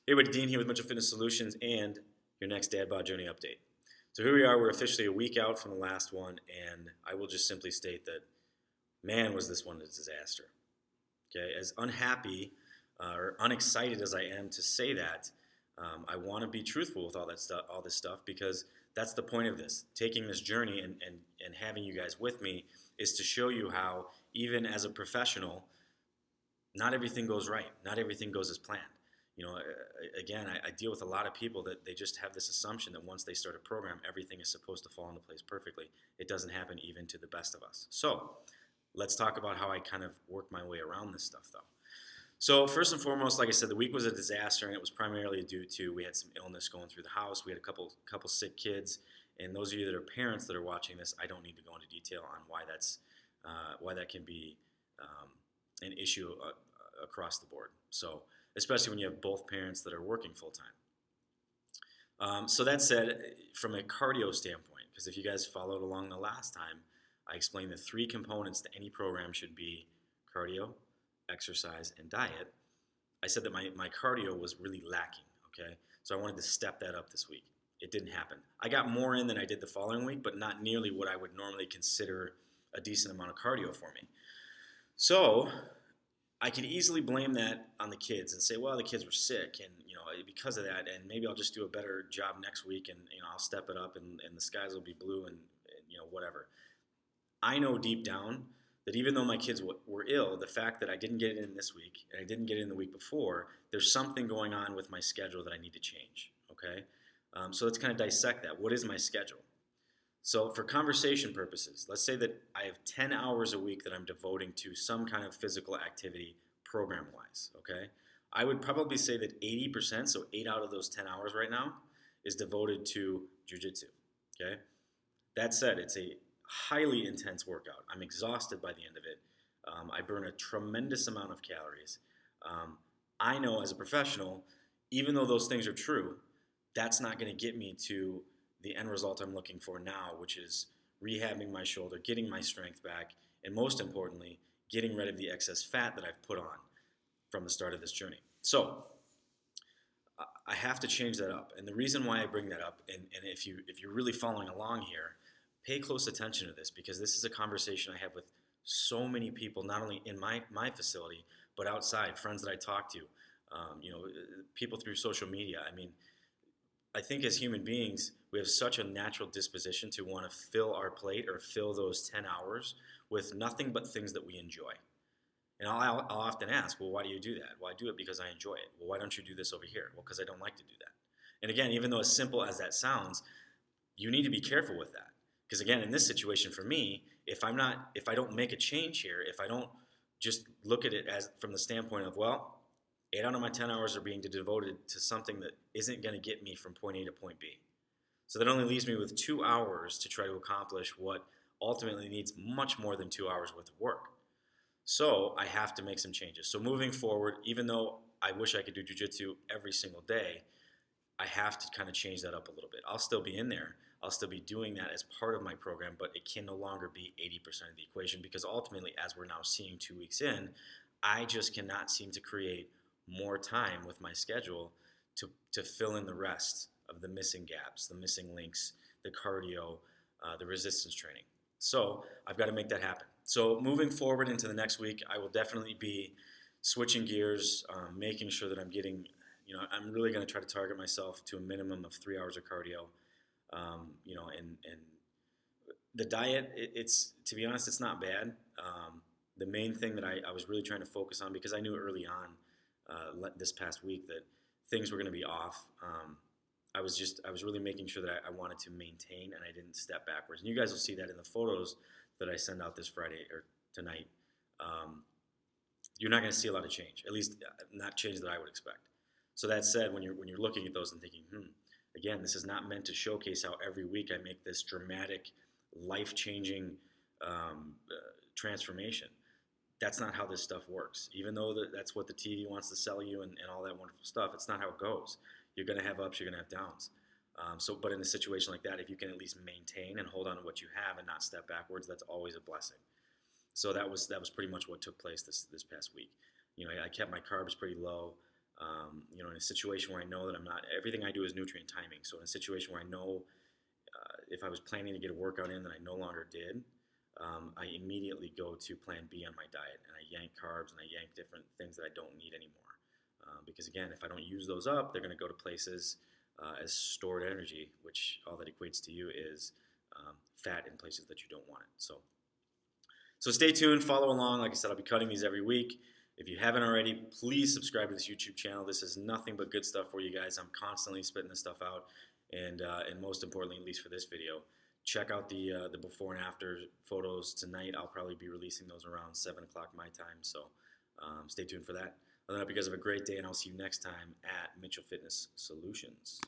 Hey everybody, Dean here with Mental Fitness Solutions and your next Dad Bod Journey update. So here we are, we're officially a week out from the last one, and I will just simply state that, man, was this one a disaster. Okay, as unhappy or unexcited as I am to say that, I want to be truthful with all this stuff, because that's the point of this. Taking this journey and having you guys with me is to show you how, even as a professional, not everything goes right. Not everything goes as planned. Again, I deal with a lot of people that they just have this assumption that once they start a program, everything is supposed to fall into place perfectly. It doesn't happen even to the best of us. So let's talk about how I kind of work my way around this stuff, though. So first and foremost, like I said, the week was a disaster, and it was primarily due to we had some illness going through the house. We had a couple sick kids, and those of you that are parents that are watching this, I don't need to go into detail on why that can be an issue across the board. So especially when you have both parents that are working full time. So that said, from a cardio standpoint, because if you guys followed along the last time, I explained the three components to any program should be cardio, exercise, and diet. I said that my cardio was really lacking, okay? So I wanted to step that up this week. It didn't happen. I got more in than I did the following week, but not nearly what I would normally consider a decent amount of cardio for me. So I can easily blame that on the kids and say, well, the kids were sick, and because of that, and maybe I'll just do a better job next week, and I'll step it up, and the skies will be blue, and whatever. I know deep down that even though my kids were ill, the fact that I didn't get it in this week and I didn't get it in the week before, there's something going on with my schedule that I need to change. Okay, so let's kind of dissect that. What is my schedule? So for conversation purposes, let's say that I have 10 hours a week that I'm devoting to some kind of physical activity program-wise, okay? I would probably say that 80%, so 8 out of those 10 hours right now, is devoted to jiu-jitsu, okay? That said, it's a highly intense workout. I'm exhausted by the end of it. I burn a tremendous amount of calories. I know as a professional, even though those things are true, that's not going to get me to the end result I'm looking for now, which is rehabbing my shoulder, getting my strength back, and most importantly, getting rid of the excess fat that I've put on from the start of this journey. So I have to change that up. And the reason why I bring that up, and if you're really following along here, pay close attention to this, because this is a conversation I have with so many people, not only in my facility, but outside, friends that I talk to, people through social media. I mean, I think as human beings, we have such a natural disposition to want to fill our plate or fill those 10 hours with nothing but things that we enjoy. And I'll often ask, well, why do you do that? Well, I do it because I enjoy it. Well, why don't you do this over here? Well, because I don't like to do that. And again, even though as simple as that sounds, you need to be careful with that. Because again, in this situation for me, if I don't make a change here, if I don't just look at it as from the standpoint of, well, 8 out of my 10 hours are being devoted to something that isn't going to get me from point A to point B. So that only leaves me with 2 hours to try to accomplish what ultimately needs much more than 2 hours worth of work. So I have to make some changes. So moving forward, even though I wish I could do jiu-jitsu every single day, I have to kind of change that up a little bit. I'll still be in there. I'll still be doing that as part of my program, but it can no longer be 80% of the equation, because ultimately, as we're now seeing 2 weeks in, I just cannot seem to create more time with my schedule to fill in the rest of the missing gaps, the missing links, the cardio, the resistance training. So I've got to make that happen. So moving forward into the next week, I will definitely be switching gears, making sure that I'm getting, I'm really going to try to target myself to a minimum of 3 hours of cardio. And the diet, it's to be honest, it's not bad. The main thing that I was really trying to focus on, because I knew early on this past week that things were going to be off. I was really making sure that I wanted to maintain, and I didn't step backwards. And you guys will see that in the photos that I send out this Friday or tonight. You're not going to see a lot of change, at least not change that I would expect. So that said, when you're looking at those and thinking, again, this is not meant to showcase how every week I make this dramatic, life-changing transformation. That's not how this stuff works. Even though that's what the TV wants to sell you and all that wonderful stuff, it's not how it goes. You're going to have ups, you're going to have downs. But in a situation like that, if you can at least maintain and hold on to what you have and not step backwards, that's always a blessing. So that was pretty much what took place this past week. I kept my carbs pretty low. You know, in a situation where I know that I'm not, everything I do is nutrient timing. So in a situation where I know if I was planning to get a workout in that I no longer did, I immediately go to plan B on my diet, and I yank carbs and I yank different things that I don't need anymore. Because again, if I don't use those up, they're going to go to places as stored energy, which all that equates to you is fat in places that you don't want it. So stay tuned, follow along. Like I said, I'll be cutting these every week. If you haven't already, please subscribe to this YouTube channel. This is nothing but good stuff for you guys. I'm constantly spitting this stuff out, and most importantly, at least for this video, check out the before and after photos tonight. I'll probably be releasing those around 7 o'clock my time, so stay tuned for that. Other than that, you guys have a great day, and I'll see you next time at Mitchell Fitness Solutions.